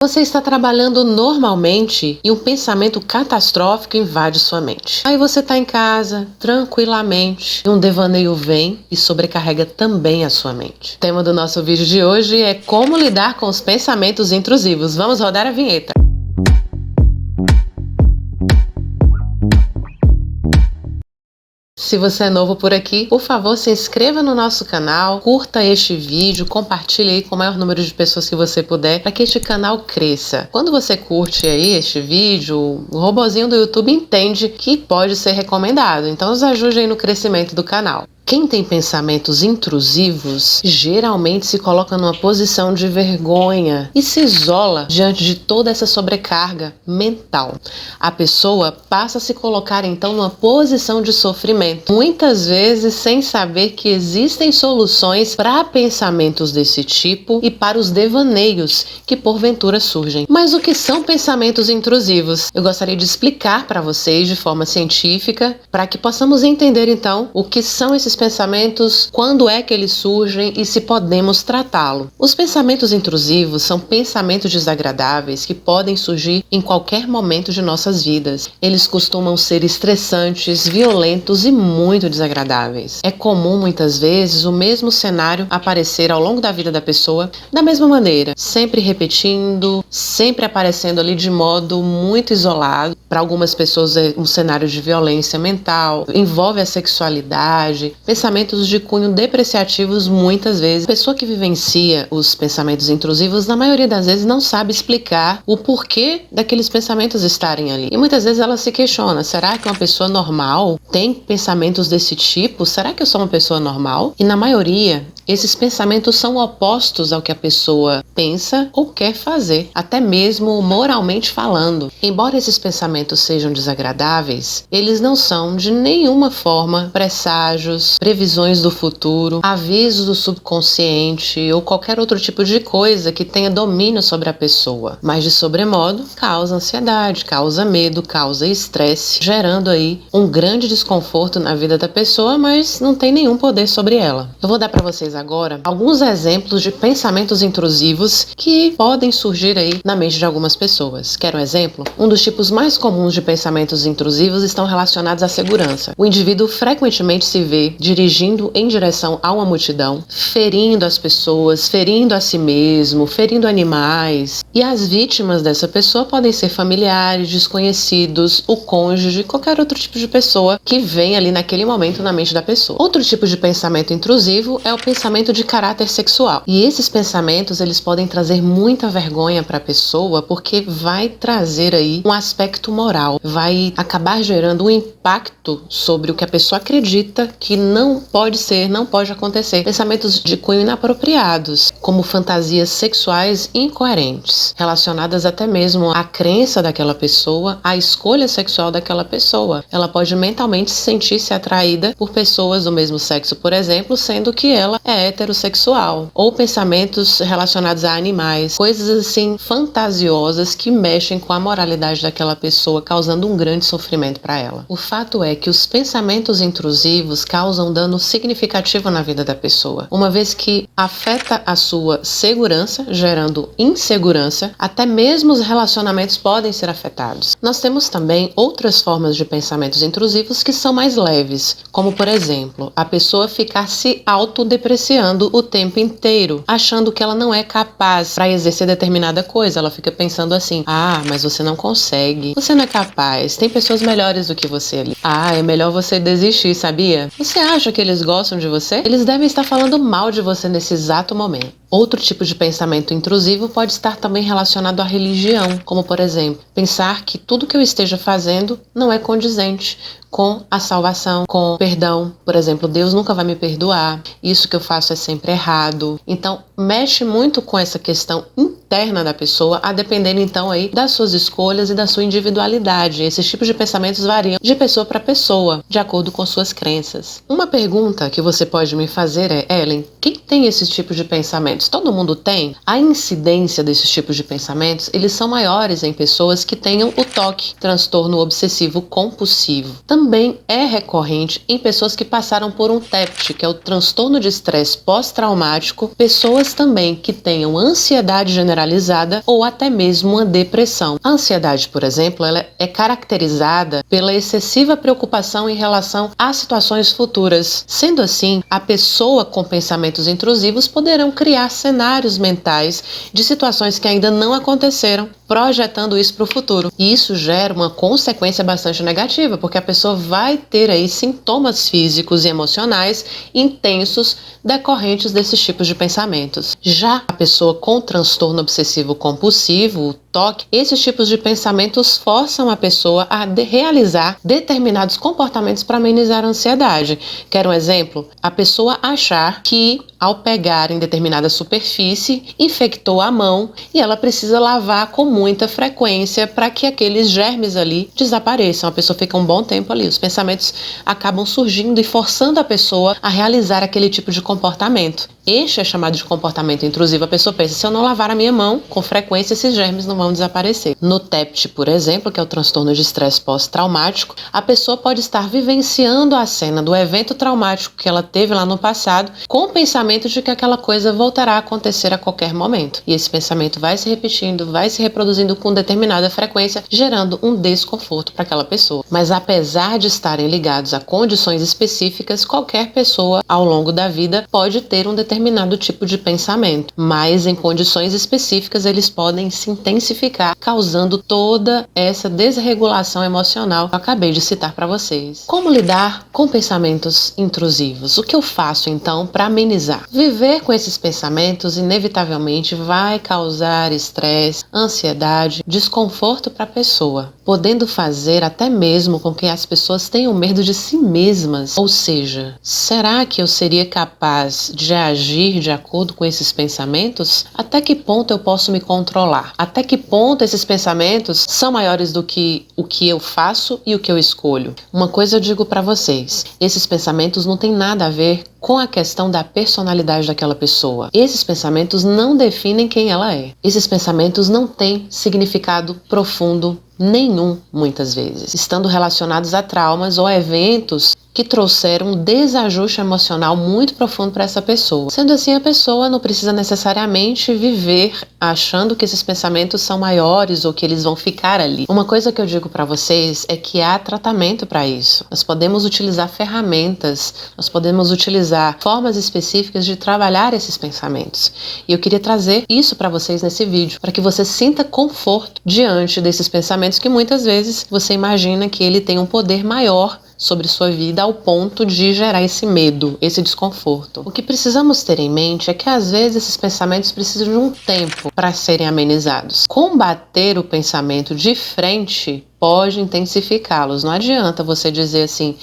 Você está trabalhando normalmente e um pensamento catastrófico invade sua mente. Aí você está em casa, tranquilamente, e um devaneio vem e sobrecarrega também a sua mente. O tema do nosso vídeo de hoje é como lidar com os pensamentos intrusivos. Vamos rodar a vinheta. Se você é novo por aqui, por favor, se inscreva no nosso canal, curta este vídeo, compartilhe aí com o maior número de pessoas que você puder, para que este canal cresça. Quando você curte aí este vídeo, o robozinho do YouTube entende que pode ser recomendado, então nos ajude aí no crescimento do canal. Quem tem pensamentos intrusivos geralmente se coloca numa posição de vergonha e se isola diante de toda essa sobrecarga mental. A pessoa passa a se colocar então numa posição de sofrimento, muitas vezes sem saber que existem soluções para pensamentos desse tipo e para os devaneios que porventura surgem. Mas o que são pensamentos intrusivos? Eu gostaria de explicar para vocês de forma científica para que possamos entender então o que são esses pensamentos, quando é que eles surgem e se podemos tratá-lo. Os pensamentos intrusivos são pensamentos desagradáveis que podem surgir em qualquer momento de nossas vidas. Eles costumam ser estressantes, violentos e muito desagradáveis. É comum muitas vezes o mesmo cenário aparecer ao longo da vida da pessoa da mesma maneira, sempre repetindo, sempre aparecendo ali de modo muito isolado. Para algumas pessoas é um cenário de violência mental, envolve a sexualidade, pensamentos de cunho depreciativos muitas vezes. A pessoa que vivencia os pensamentos intrusivos, na maioria das vezes, não sabe explicar o porquê daqueles pensamentos estarem ali. E muitas vezes ela se questiona, será que uma pessoa normal tem pensamentos desse tipo? Será que eu sou uma pessoa normal? E na maioria, esses pensamentos são opostos ao que a pessoa pensa ou quer fazer, até mesmo moralmente falando. Embora esses pensamentos sejam desagradáveis, eles não são de nenhuma forma presságios, previsões do futuro, avisos do subconsciente ou qualquer outro tipo de coisa que tenha domínio sobre a pessoa. Mas de sobremodo, causa ansiedade, causa medo, causa estresse, gerando aí um grande desconforto na vida da pessoa, mas não tem nenhum poder sobre ela. Eu vou dar para vocês agora alguns exemplos de pensamentos intrusivos que podem surgir aí na mente de algumas pessoas. Quer um exemplo? Um dos tipos mais comuns de pensamentos intrusivos estão relacionados à segurança. O indivíduo frequentemente se vê dirigindo em direção a uma multidão, ferindo as pessoas, ferindo a si mesmo, ferindo animais. E as vítimas dessa pessoa podem ser familiares, desconhecidos, o cônjuge, qualquer outro tipo de pessoa que vem ali naquele momento na mente da pessoa. Outro tipo de pensamento intrusivo é o pensamento de caráter sexual. E esses pensamentos, eles podem trazer muita vergonha para a pessoa, porque vai trazer aí um aspecto moral, vai acabar gerando um impacto sobre o que a pessoa acredita que não pode ser, não pode acontecer. Pensamentos de cunho inapropriados, como fantasias sexuais incoerentes, relacionadas até mesmo à crença daquela pessoa, à escolha sexual daquela pessoa. Ela pode mentalmente sentir-se atraída por pessoas do mesmo sexo, por exemplo, sendo que ela é heterossexual. Ou pensamentos relacionados a animais, coisas assim fantasiosas que mexem com a moralidade daquela pessoa, causando um grande sofrimento para ela. O fato é que os pensamentos intrusivos causam dano significativo na vida da pessoa, uma vez que afeta a sua segurança, gerando insegurança, até mesmo os relacionamentos podem ser afetados. Nós temos também outras formas de pensamentos intrusivos que são mais leves, como por exemplo, a pessoa ficar se autodepreciando o tempo inteiro, achando que ela não é capaz para exercer determinada coisa. Ela fica pensando assim, mas você não consegue, você não é capaz, tem pessoas melhores do que você ali. É melhor você desistir, sabia? Você acha que eles gostam de você? Eles devem estar falando mal de você nesse exato momento. Outro tipo de pensamento intrusivo pode estar também relacionado à religião, como por exemplo, pensar que tudo que eu esteja fazendo não é condizente com a salvação, com o perdão. Por exemplo, Deus nunca vai me perdoar, isso que eu faço é sempre errado. Então, mexe muito com essa questão interna da pessoa, a depender então aí das suas escolhas e da sua individualidade. Esses tipos de pensamentos variam de pessoa para pessoa, de acordo com suas crenças. Uma pergunta que você pode me fazer é, Ellen, quem tem esses tipos de pensamento? pensamentos. Todo mundo tem. A incidência desses tipos de pensamentos, eles são maiores em pessoas que tenham o TOC, transtorno obsessivo compulsivo. Também é recorrente em pessoas que passaram por um TEPT, que é o transtorno de estresse pós-traumático, pessoas também que tenham ansiedade generalizada ou até mesmo uma depressão. A ansiedade, por exemplo, ela é caracterizada pela excessiva preocupação em relação a situações futuras. Sendo assim, a pessoa com pensamentos intrusivos poderão criar cenários mentais de situações que ainda não aconteceram, projetando isso para o futuro. E isso gera uma consequência bastante negativa, porque a pessoa vai ter aí sintomas físicos e emocionais intensos decorrentes desses tipos de pensamentos. Já a pessoa com transtorno obsessivo compulsivo, o TOC, esses tipos de pensamentos forçam a pessoa a realizar determinados comportamentos para amenizar a ansiedade. Quer um exemplo? A pessoa achar que ao pegar em determinada superfície, infectou a mão e ela precisa lavar com muita frequência para que aqueles germes ali desapareçam. A pessoa fica um bom tempo ali. Os pensamentos acabam surgindo e forçando a pessoa a realizar aquele tipo de comportamento. Este é chamado de comportamento intrusivo. A pessoa pensa, se eu não lavar a minha mão, com frequência esses germes não vão desaparecer. No TEPT, por exemplo, que é o transtorno de estresse pós-traumático, a pessoa pode estar vivenciando a cena do evento traumático que ela teve lá no passado, com o pensamento de que aquela coisa voltará a acontecer a qualquer momento. E esse pensamento vai se repetindo, vai se reproduzindo com determinada frequência, gerando um desconforto para aquela pessoa. Mas apesar de estarem ligados a condições específicas, qualquer pessoa ao longo da vida pode ter um determinado tipo de pensamento, mas em condições específicas eles podem se intensificar, causando toda essa desregulação emocional que eu acabei de citar para vocês. Como lidar com pensamentos intrusivos? O que eu faço então para amenizar? Viver com esses pensamentos inevitavelmente vai causar estresse, ansiedade, desconforto para a pessoa, podendo fazer até mesmo com que as pessoas tenham medo de si mesmas. Ou seja, será que eu seria capaz de agir de acordo com esses pensamentos? Até que ponto eu posso me controlar? Até que ponto esses pensamentos são maiores do que o que eu faço e o que eu escolho? Uma coisa eu digo para vocês, esses pensamentos não têm nada a ver com a questão da personalidade daquela pessoa. Esses pensamentos não definem quem ela é. Esses pensamentos não têm significado profundo nenhum, muitas vezes, estando relacionados a traumas ou a eventos que trouxeram um desajuste emocional muito profundo para essa pessoa. Sendo assim, a pessoa não precisa necessariamente viver achando que esses pensamentos são maiores ou que eles vão ficar ali. Uma coisa que eu digo para vocês é que há tratamento para isso. Nós podemos utilizar ferramentas, nós podemos utilizar formas específicas de trabalhar esses pensamentos. E eu queria trazer isso para vocês nesse vídeo, para que você sinta conforto diante desses pensamentos que muitas vezes você imagina que ele tem um poder maior sobre sua vida ao ponto de gerar esse medo, esse desconforto. O que precisamos ter em mente é que às vezes esses pensamentos precisam de um tempo para serem amenizados. Combater o pensamento de frente pode intensificá-los. Não adianta você dizer assim,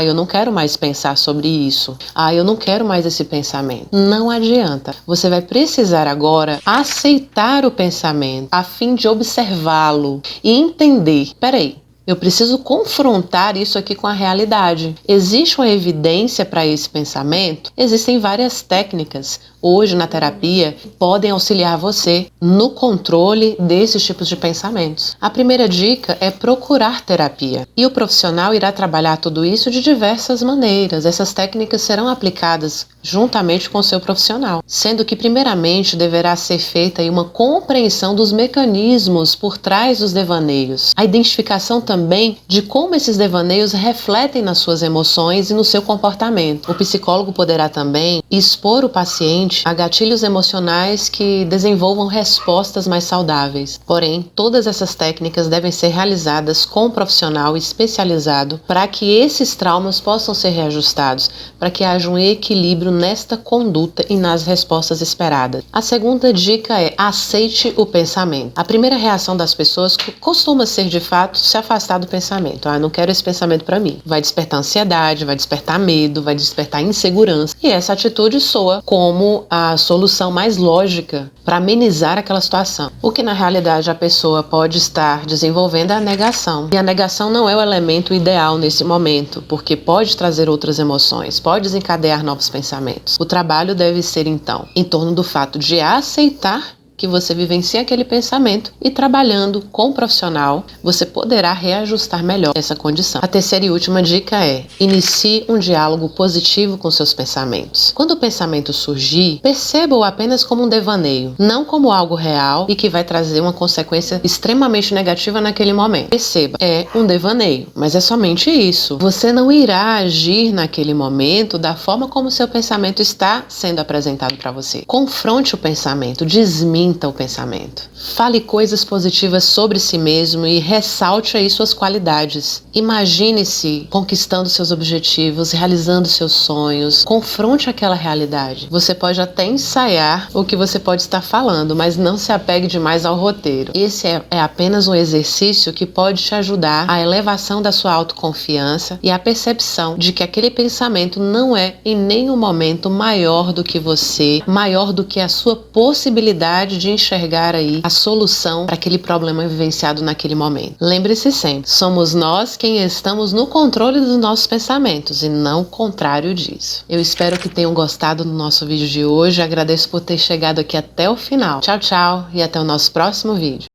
eu não quero mais pensar sobre isso, eu não quero mais esse pensamento. Não adianta. Você vai precisar agora aceitar o pensamento a fim de observá-lo e entender, peraí, eu preciso confrontar isso aqui com a realidade. Existe uma evidência para esse pensamento? Existem várias técnicas hoje na terapia que podem auxiliar você no controle desses tipos de pensamentos. A primeira dica é procurar terapia. E o profissional irá trabalhar tudo isso de diversas maneiras. Essas técnicas serão aplicadas juntamente com o seu profissional, sendo que primeiramente deverá ser feita aí uma compreensão dos mecanismos por trás dos devaneios. A identificação também de como esses devaneios refletem nas suas emoções e no seu comportamento. O psicólogo poderá também expor o paciente a gatilhos emocionais que desenvolvam respostas mais saudáveis. Porém, todas essas técnicas devem ser realizadas com um profissional especializado para que esses traumas possam ser reajustados, para que haja um equilíbrio nesta conduta e nas respostas esperadas. A segunda dica é aceite o pensamento. A primeira reação das pessoas costuma ser, de fato, se afastar afastar do pensamento. Eu não quero esse pensamento para mim. Vai despertar ansiedade, vai despertar medo, vai despertar insegurança. E essa atitude soa como a solução mais lógica para amenizar aquela situação. O que na realidade a pessoa pode estar desenvolvendo é a negação. E a negação não é o elemento ideal nesse momento, porque pode trazer outras emoções, pode desencadear novos pensamentos. O trabalho deve ser então em torno do fato de aceitar que você vivencia aquele pensamento e trabalhando com o profissional, você poderá reajustar melhor essa condição. A terceira e última dica é: inicie um diálogo positivo com seus pensamentos. Quando o pensamento surgir, perceba-o apenas como um devaneio, não como algo real e que vai trazer uma consequência extremamente negativa naquele momento. Perceba, é um devaneio, mas é somente isso. Você não irá agir naquele momento da forma como seu pensamento está sendo apresentado para você. Confronte o pensamento, desminta o pensamento. Fale coisas positivas sobre si mesmo e ressalte aí suas qualidades. Imagine-se conquistando seus objetivos, realizando seus sonhos. Confronte aquela realidade. Você pode até ensaiar o que você pode estar falando, mas não se apegue demais ao roteiro. Esse é apenas um exercício que pode te ajudar à elevação da sua autoconfiança e à percepção de que aquele pensamento não é em nenhum momento maior do que você, maior do que a sua possibilidade de enxergar aí a solução para aquele problema vivenciado naquele momento. Lembre-se sempre, somos nós quem estamos no controle dos nossos pensamentos e não o contrário disso. Eu espero que tenham gostado do nosso vídeo de hoje, agradeço por ter chegado aqui até o final. Tchau, tchau e até o nosso próximo vídeo.